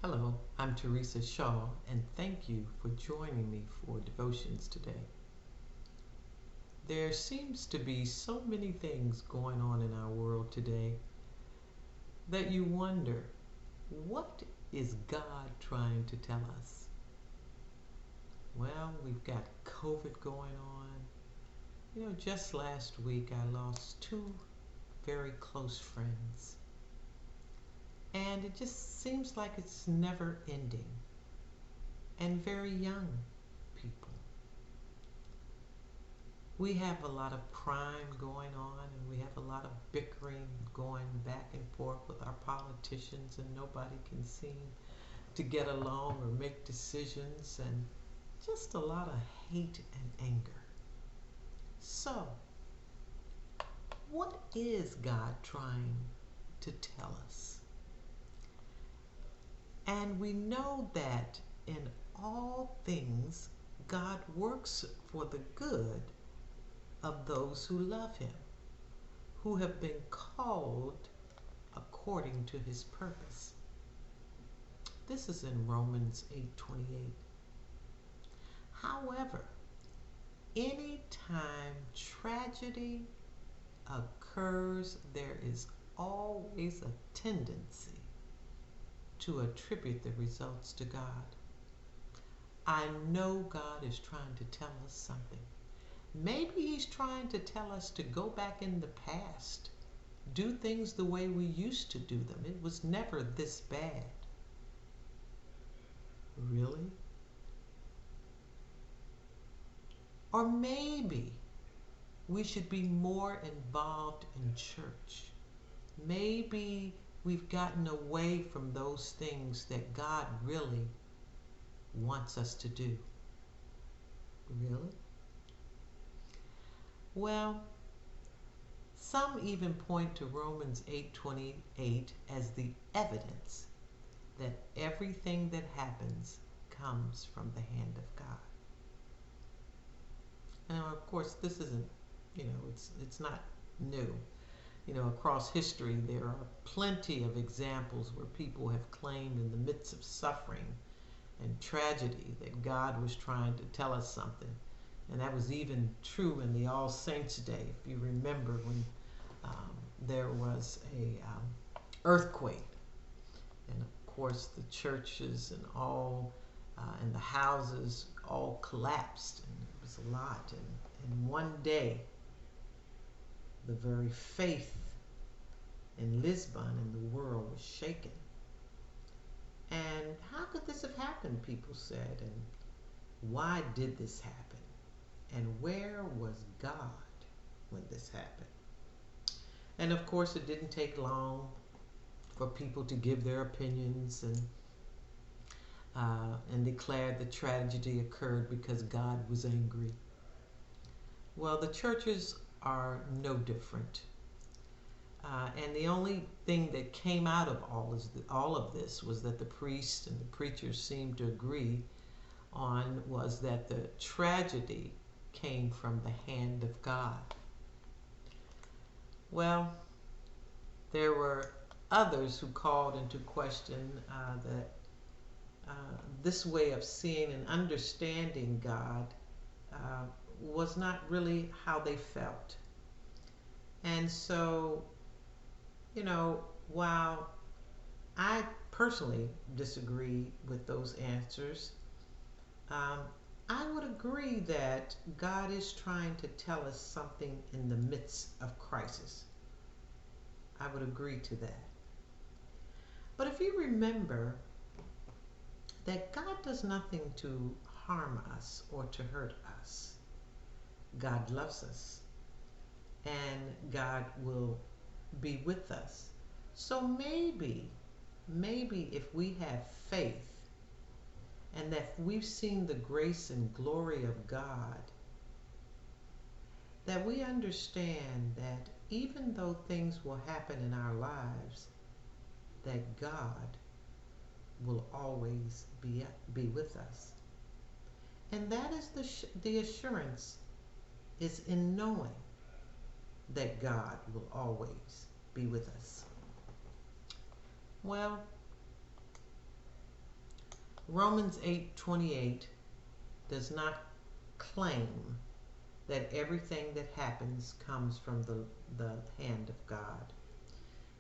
Hello, I'm Theresa Shaw, and thank you for joining me for devotions today. There seems to be so many things going on in our world today that you wonder, what is God trying to tell us? Well, we've got COVID going on. Just last week I lost two very close friends, and it just seems like it's never ending, and very young people. We have a lot of crime going on, and we have a lot of bickering going back and forth with our politicians, and nobody can seem to get along or make decisions, and just a lot of hate and anger. So, what is God trying to tell us? And we know that in all things, God works for the good of those who love him, who have been called according to his purpose. This is in Romans 8:28. However, anytime tragedy occurs, there is always a tendency to attribute the results to God. I know God is trying to tell us something. Maybe he's trying to tell us to go back in the past, do things the way we used to do them. It was never this bad. Really? Or maybe we should be more involved in church. Maybe we've gotten away from those things that God really wants us to do. Really? Well, some even point to Romans 8:28 as the evidence that everything that happens comes from the hand of God. Now, of course, this isn't, it's not new. Across history, there are plenty of examples where people have claimed in the midst of suffering and tragedy that God was trying to tell us something. And that was even true in the All Saints' Day, if you remember when there was a earthquake. And of course, the churches and all and the houses all collapsed, and it was a lot. And in one day, the very faith in Lisbon and the world was shaken. And how could this have happened, people said, and why did this happen? And where was God when this happened? And of course, it didn't take long for people to give their opinions and declared the tragedy occurred because God was angry. Well, the churches are no different. And the only thing that came out of all of this was that the priests and the preachers seemed to agree on was that the tragedy came from the hand of God. Well, there were others who called into question that this way of seeing and understanding God was not really how they felt. And so, while I personally disagree with those answers, I would agree that God is trying to tell us something in the midst of crisis. I would agree to that. But if you remember that God does nothing to harm us or to hurt us, God loves us, and God will be with us. So maybe if we have faith and that we've seen the grace and glory of God, that we understand that even though things will happen in our lives, that God will always be with us. And that is the assurance is in knowing that God will always be with us. Well, Romans 8:28 does not claim that everything that happens comes from the hand of God.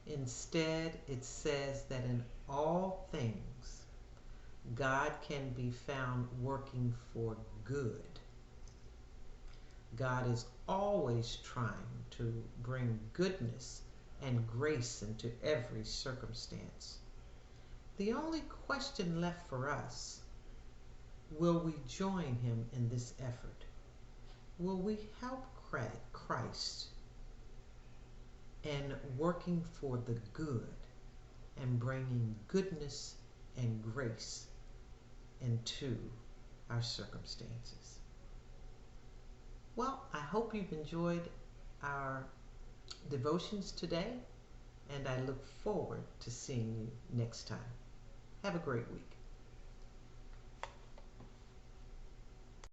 Instead, it says that in all things, God can be found working for good. God is always trying to bring goodness and grace into every circumstance. The only question left for us, will we join him in this effort? Will we help Christ in working for the good and bringing goodness and grace into our circumstances? Well, I hope you've enjoyed our devotions today, and I look forward to seeing you next time. Have a great week.